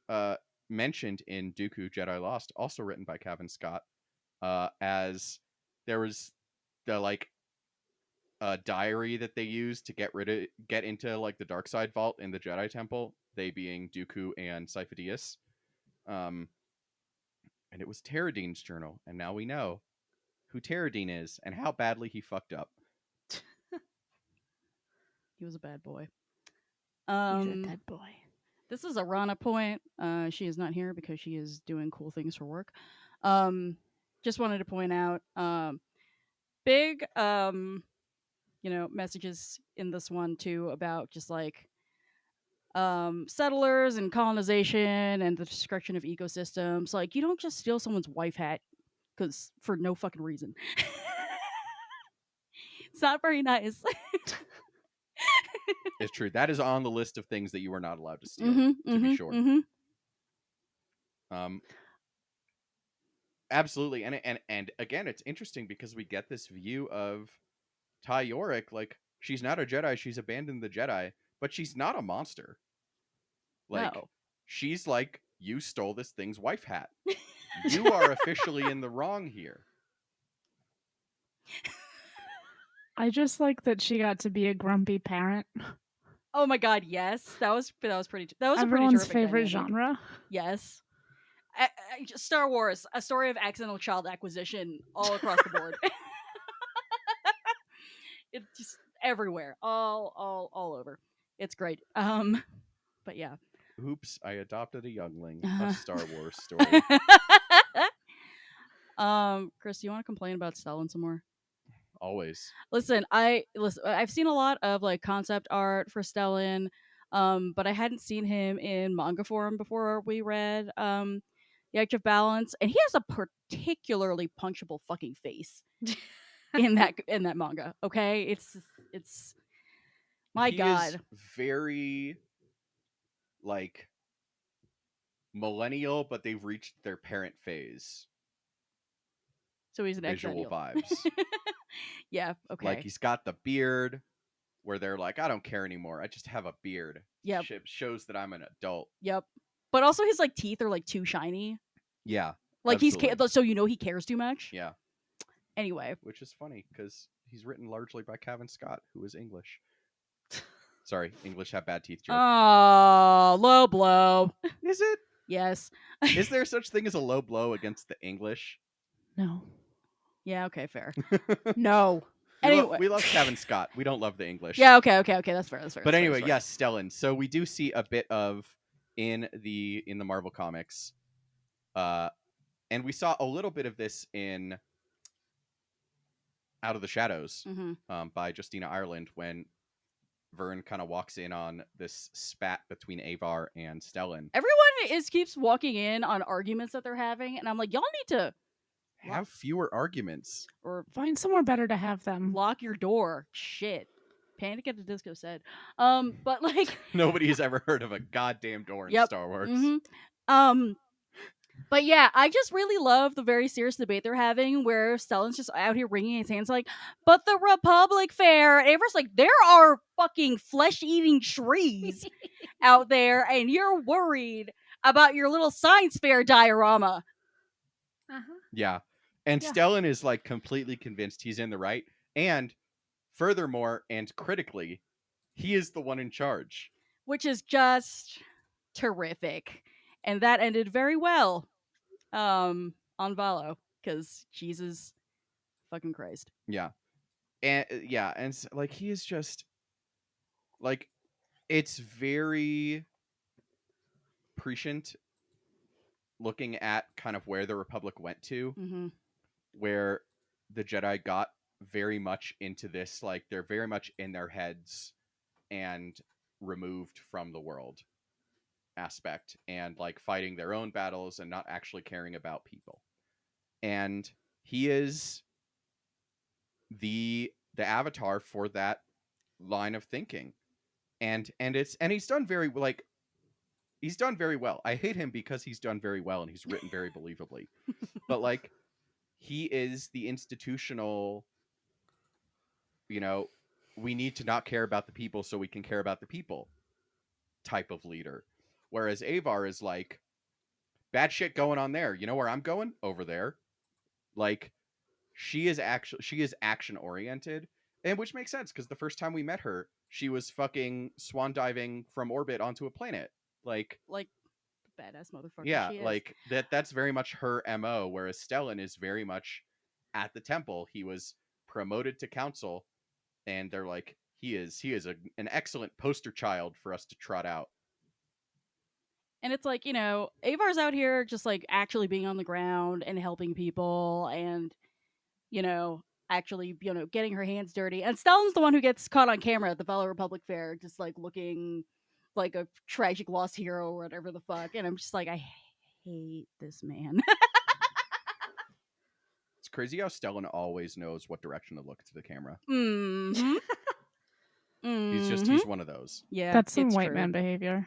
mentioned in Dooku Jedi Lost, also written by Kevin Scott, as there was the like diary that they used to get into like the dark side vault in the Jedi Temple, they being Dooku and Sifo-Dyas. And it was Terradine's journal, and now we know who Terradine is and how badly he fucked up. He was a bad boy. He's a dead boy. This is a Rana point. She is not here because she is doing cool things for work. Just wanted to point out big messages in this one too about just like settlers and colonization and the destruction of ecosystems. Like, you don't just steal someone's wife hat because for no fucking reason. It's not very nice. It's true. That is on the list of things that you are not allowed to steal, to be sure. Absolutely. And again, it's interesting because we get this view of Ty Yorick, like, she's not a Jedi, she's abandoned the Jedi, but she's not a monster. Like, No. she's like, you stole this thing's wife hat. You are officially in the wrong here. I just like that she got to be a grumpy parent. Oh my god, yes. That was pretty. That was Everyone's a pretty terrific favorite dynamic. genre. Yes. Star Wars, a story of accidental child acquisition all across the board. It's just everywhere, all over. It's great. But yeah. Oops, I adopted a youngling. A Star Wars story. Chris, you want to complain about Stellan some more? Always. Listen, I've seen a lot of like concept art for Stellan, but I hadn't seen him in manga form before we read The Act of Balance, and he has a particularly punchable fucking face in that manga. Okay, it's my he god, is very like millennial, but they've reached their parent phase. so he's an Visual exennial. vibes. Yeah, okay. Like, he's got the beard where they're like, I don't care anymore, I just have a beard. Yep. Shows that I'm an adult. Yep. But also his like teeth are like too shiny. Yeah. Like absolutely. so he cares too much. Yeah. Anyway, Which is funny because he's written largely by Kevin Scott, who is English. Sorry, English have bad teeth joke. oh, low blow. Is it? Yes. Is there such thing as a low blow against the English? No. Yeah. Okay. Fair. No. we, Anyway. we love Kevin Scott. We don't love the English. Yeah. Okay. That's fair. But anyway, yes, Stellan. So we do see a bit of in the Marvel comics, and we saw a little bit of this in Out of the Shadows, by Justina Ireland, when Vern kind of walks in on this spat between Avar and Stellan. Everyone keeps walking in on arguments that they're having, and I'm like, y'all need to have fewer arguments. Or Find somewhere better to have them. lock your door. Shit. Panic at the Disco said. But like Nobody has ever heard of a goddamn door in Yep. Star Wars. But yeah, I just really love the very serious debate they're having where Stellan's just out here wringing his hands like, but the Republic Fair. And Ava's like, there are fucking flesh-eating trees out there, and you're worried about your little science fair diorama. Yeah. And Yeah. Stellan is like completely convinced he's in the right. And furthermore, and critically, he is the one in charge. Which is just terrific. And that ended very well on Valo, because Jesus fucking Christ. Yeah. And like he is just like, it's very prescient looking at kind of where the Republic went to, Mm-hmm. where the Jedi got very much into this, like they're very much in their heads and removed from the world aspect, and like fighting their own battles and not actually caring about people. And he is the avatar for that line of thinking. And he's done very well. I hate him because he's done very well and he's written very believably. But like, he is the institutional, we need to not care about the people so we can care about the people type of leader. Whereas Avar is like, bad shit going on there. You know where I'm going? Over there. Like, she is action oriented, and which makes sense because the first time we met her, she was fucking swan diving from orbit onto a planet. Like badass motherfucker. yeah, she is. like that's very much her MO. Whereas Stellan is very much at the temple. He was promoted to council, and they're like, he is an excellent poster child for us to trot out. And it's like, Avar's out here just like actually being on the ground and helping people and, actually, getting her hands dirty. And Stellan's the one who gets caught on camera at the Valo Republic Fair, just like looking like a tragic lost hero or whatever the fuck. And I'm just like, I hate this man. It's crazy how Stellan always knows what direction to look to the camera. Mm-hmm. He's one of those. Yeah, That's some it's white true. man behavior.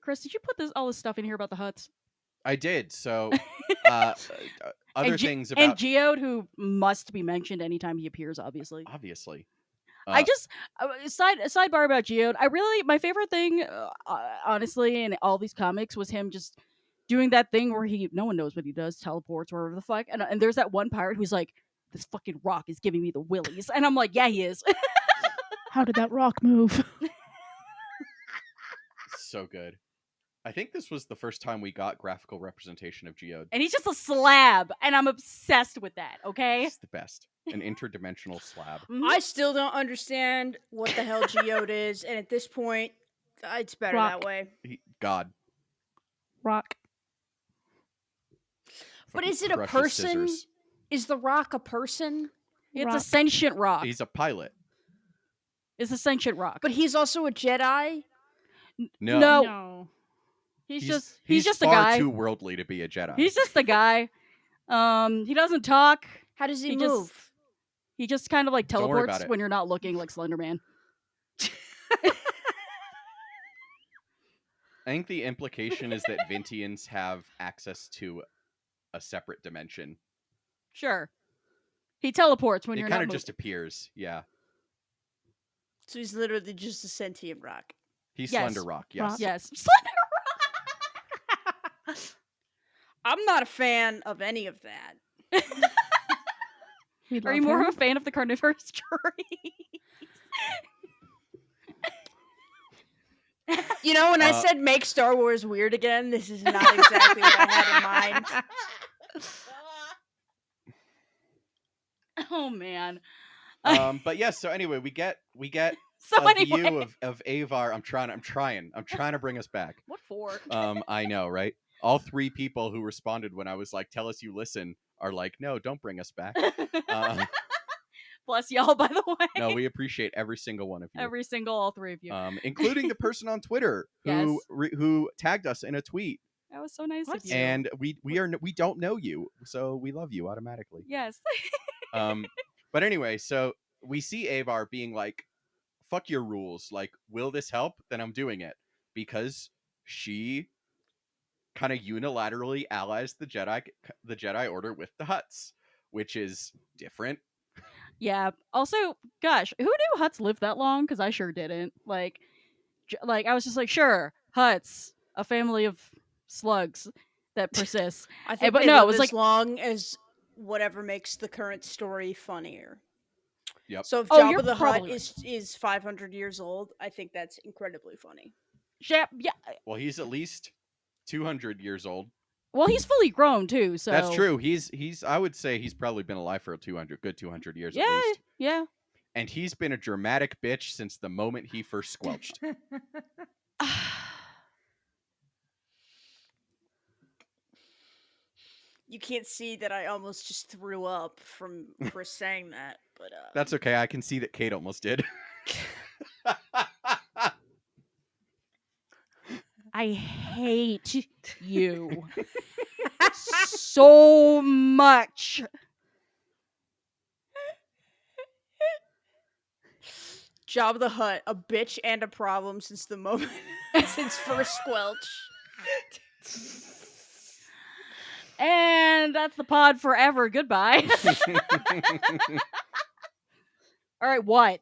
Chris, did you put all this stuff in here about the Hutts? I did. So, other and things about and Geode, who must be mentioned anytime he appears, obviously. obviously. I just sidebar about Geode. My favorite thing, honestly, in all these comics was him just doing that thing where no one knows what he does, teleports wherever the fuck, and there's that one pirate who's like, this fucking rock is giving me the willies, and I'm like, yeah, he is. How did that rock move? so good. I think this was the first time we got graphical representation of Geode. And he's just a slab, and I'm obsessed with that, okay? It's the best. An interdimensional slab. Mhm. I still don't understand what the hell Geode is, and at this point, it's better Rock. that way. God. Rock. But Fucking is it a crushes person? scissors. Is the rock a person? It's Rock. a sentient rock. He's a pilot. It's a sentient rock. But he's also a Jedi? No. No. No. He's he's just a far guy. too worldly to be a Jedi. He's just a guy. He doesn't talk. How does he He move? just- He just kind of like Don't worry about teleports it. when you're not looking, like Slender Man. I think the implication is that Vintians have access to a separate dimension. Sure. He teleports when It you're kind not of moving. just appears. Yeah. So he's literally just a sentient rock. He's Yes. Slender Rock. Yes. Rock. Yes. Slender I'm not a fan of any of that. We Are you love more him. of a fan of the carnivorous tree? You know, when I Uh, said make Star Wars weird again, this is not exactly what I had in mind. Oh man. But yes. So anyway, we get So a anyway, view of Avar. I'm trying to bring us back. what for? I know, right? All three people who responded when I was like, "Tell us you listen," are like, "No, don't bring us back." Bless y'all, by the way. No, we appreciate every single one of you. All three of you. Including the person on Twitter who Yes. who tagged us in a tweet That was so nice What? of you. And we don't know you, so we love you automatically. Yes. But anyway, so we see Avar being like, "Fuck your rules. Like, will this help? Then I'm doing it," because she kind of unilaterally allies the Jedi Order with the Hutts, which is different. Yeah. Also, gosh, who knew Hutts lived that long? Because I sure didn't. Like I was just like, sure, Hutts, a family of slugs that persists. I think but they no, it live was as like, long as whatever makes the current story funnier. Yep. So if Oh, you're Jabba the Hutt probably right. is 500 years old, I think that's incredibly funny. yeah. Well, he's at least 200 years old. Well, he's fully grown too. So That's true. He's. I would say he's probably been alive for good 200 years Yeah. at least. Yeah. And he's been a dramatic bitch since the moment he first squelched. You can't see that I almost just threw up from Chris saying that, but That's okay. I can see that Kate almost did. I hate you so much. Jabba the Hutt, a bitch and a problem since the moment since first Squelch. And that's the pod forever. Goodbye. All right, what?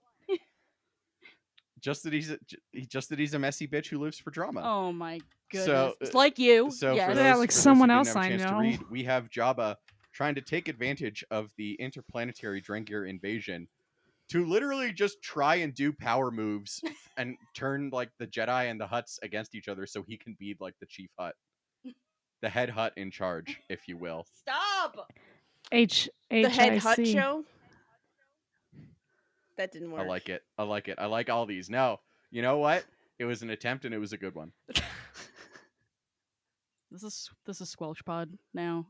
just that he's a messy bitch who lives for drama. Oh my goodness. So, It's like you. So yes. for Yeah, those, like for those someone who didn't else have a I chance to know. read, we have Jabba trying to take advantage of the interplanetary Drengir invasion to literally just try and do power moves and turn like the Jedi and the Hutts against each other so he can be like the chief Hutt. The head Hutt in charge, if you will. Stop. The head Hutt HIC. show. That didn't work. I like it. I like it. I like all these. No, you know what? It was an attempt and it was a good one. This is Squelch Pod now.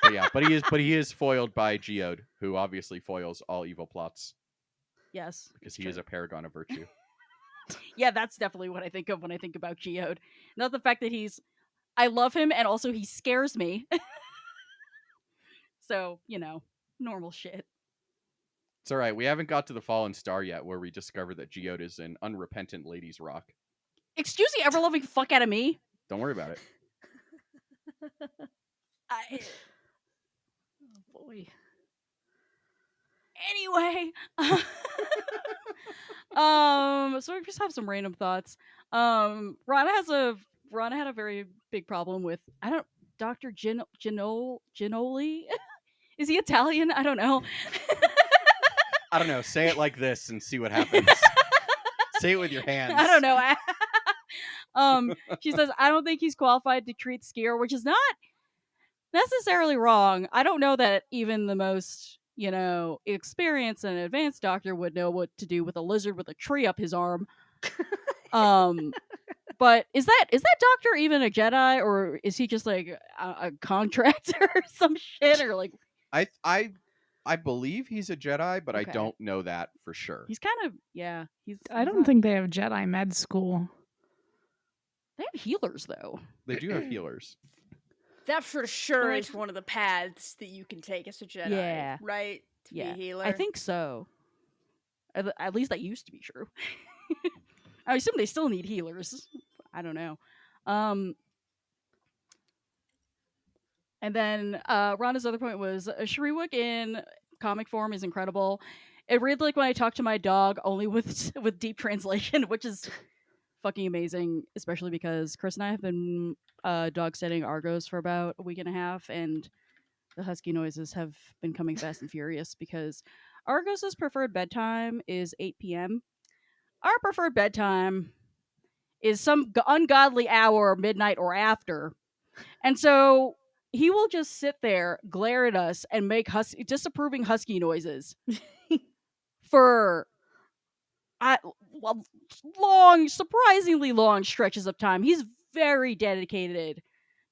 But yeah, but he is foiled by Geode, who obviously foils all evil plots Yes. because he is a paragon of virtue. Yeah, that's definitely what I think of when I think about Geode. Not the fact that I love him and also he scares me. So, normal shit. It's all right. We haven't got to the Fallen Star yet, where we discover that Geode is an unrepentant lady's rock. Excuse the ever loving fuck out of me. Don't worry about it. Oh boy. Anyway, so I just have some random thoughts. Rana had a very big problem with Dr. Ginoli. Is he Italian? I don't know. I don't know. Say it like this and see what happens. Say it with your hands. I don't know. She says, I don't think he's qualified to treat Skier, which is not necessarily wrong. I don't know that even the most, experienced and advanced doctor would know what to do with a lizard with a tree up his arm. But is that doctor even a Jedi, or is he just like a contractor or some shit, or like? I believe he's a Jedi, but Okay. I don't know that for sure. He's kind of He's. I don't think they have Jedi med school. They have healers though. They do have healers. That for sure Like- is one of the paths that you can take as a Jedi, Yeah. right? To be a healer. I think so. At least that used to be true. I assume they still need healers. I don't know. And then Rhonda's other point was Shriwook in comic form is incredible. It reads like when I talk to my dog, only with deep translation, which is fucking amazing, especially because Chris and I have been dog sitting Argos for about a week and a half, and the husky noises have been coming fast and furious because Argos's preferred bedtime is 8 p.m. Our preferred bedtime is some ungodly hour, midnight or after. And so he will just sit there, glare at us, and make disapproving husky noises for surprisingly long stretches of time. He's very dedicated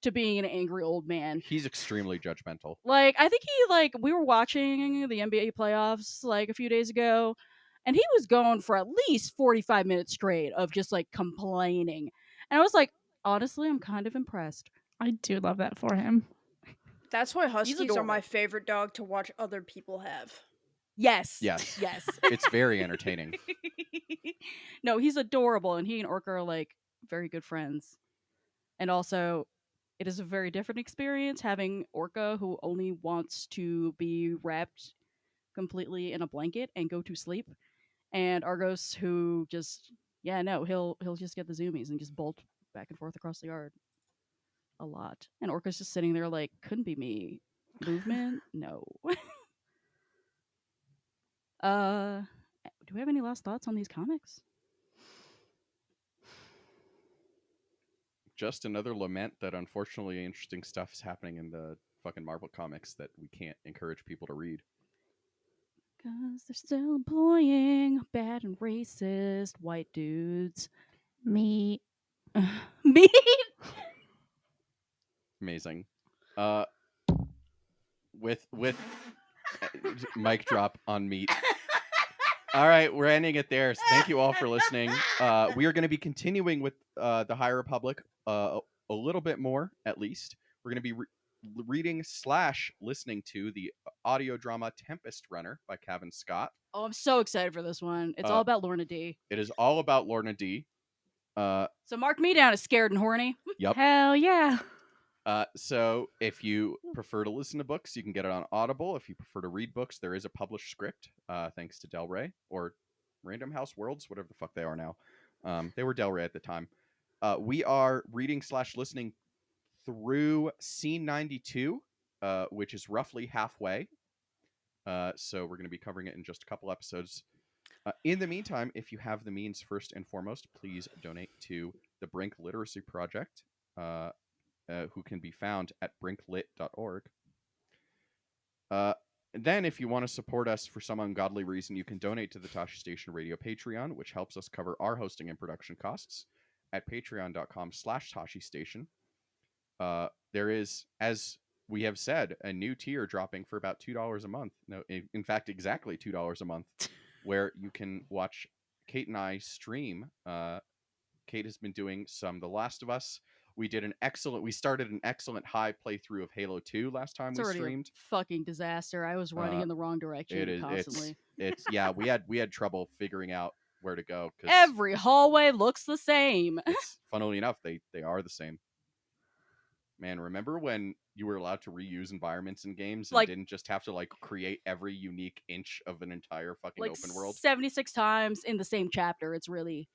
to being an angry old man. He's extremely judgmental. Like, I think we were watching the NBA playoffs like a few days ago, and he was going for at least 45 minutes straight of just like complaining. And I was like, honestly, I'm kind of impressed. I do love that for him. That's why Huskies are my adorable. favorite dog to watch other people have. Yes. Yes. Yes. It's very entertaining. No, he's adorable, and he and Orca are like very good friends. And also, it is a very different experience having Orca who only wants to be wrapped completely in a blanket and go to sleep, and Argos who just he'll just get the zoomies and just bolt back and forth across the yard a lot. And Orca's just sitting there like, couldn't be me. Movement? No. Do we have any last thoughts on these comics? Just another lament that unfortunately interesting stuff is happening in the fucking Marvel comics that we can't encourage people to read. Because they're still employing bad and racist white dudes. Me. Me? Amazing. With mic drop on meat. All right, we're ending it there. So thank you all for listening. We are going to be continuing with the High Republic a little bit more, at least. We're going to be reading / listening to the audio drama Tempest Runner by Cavan Scott. Oh, I'm so excited for this one. It's all about Lorna D. It is all about Lorna D. So mark me down as scared and horny. Yep. Hell yeah. So if you prefer to listen to books, you can get it on Audible. If you prefer to read books, there is a published script, thanks to Del Rey or Random House Worlds, whatever the fuck they are now. They were Del Rey at the time. We are reading / listening through scene 92, which is roughly halfway. So we're going to be covering it in just a couple episodes. In the meantime, if you have the means, first and foremost, please donate to the Brink Literacy Project, who can be found at brinklit.org. Then, if you want to support us for some ungodly reason, you can donate to the Tashi Station Radio Patreon, which helps us cover our hosting and production costs at patreon.com/Tashi Station. There is, as we have said, a new tier dropping for about $2 a month. No, in fact, exactly $2 a month, where you can watch Kate and I stream. Kate has been doing some The Last of Us. We started an excellent high playthrough of Halo 2 last time It's we already streamed. a fucking disaster. I was running in the wrong direction constantly. It's yeah, we had trouble figuring out where to go because Every hallway looks the same. funnily enough, they are the same. Man, remember when you were allowed to reuse environments in games and didn't just have to create every unique inch of an entire fucking open world? 76 times in the same chapter. It's really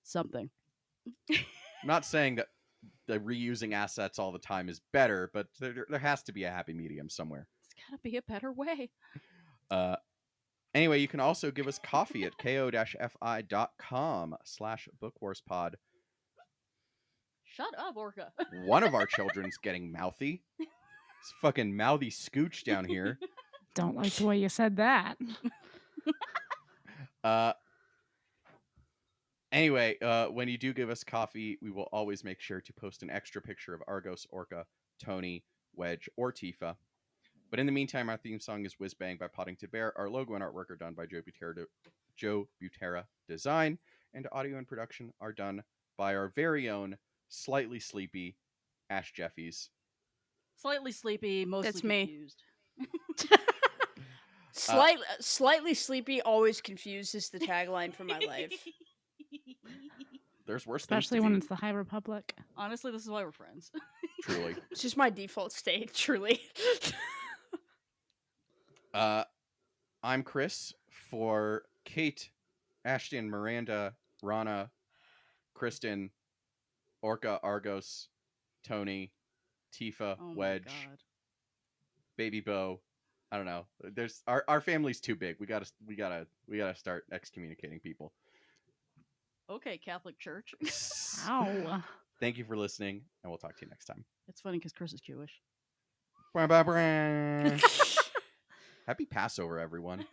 something. I'm not saying that the reusing assets all the time is better, but there has to be a happy medium somewhere. It's gotta be a better way. Anyway, you can also give us coffee at ko-fi.com/bookwarspod. Shut up, Orca. One of our children's getting mouthy. It's fucking mouthy scooch down here. Don't like the way you said that. Anyway, when you do give us coffee, we will always make sure to post an extra picture of Argos, Orca, Tony, Wedge, or Tifa. But in the meantime, our theme song is Whiz Bang by Poddington Bear. Our logo and artwork are done by Joe Butera Design. And audio and production are done by our very own slightly sleepy Ash Jeffeys. Slightly sleepy, mostly That's me. confused. Slightly sleepy, always confused is the tagline for my life. There's worse Especially things to when be. it's the High Republic. Honestly, this is why we're friends. Truly. It's just my default state, truly. I'm Chris. For Kate, Ashton, Miranda, Rana, Kristen, Orca, Argos, Tony, Tifa, Oh my Wedge, God. Baby Bo. I don't know. There's our family's too big. We gotta start excommunicating people. Okay, Catholic Church. Ow. Thank you for listening, and we'll talk to you next time. It's funny because Chris is Jewish. Happy Passover, everyone.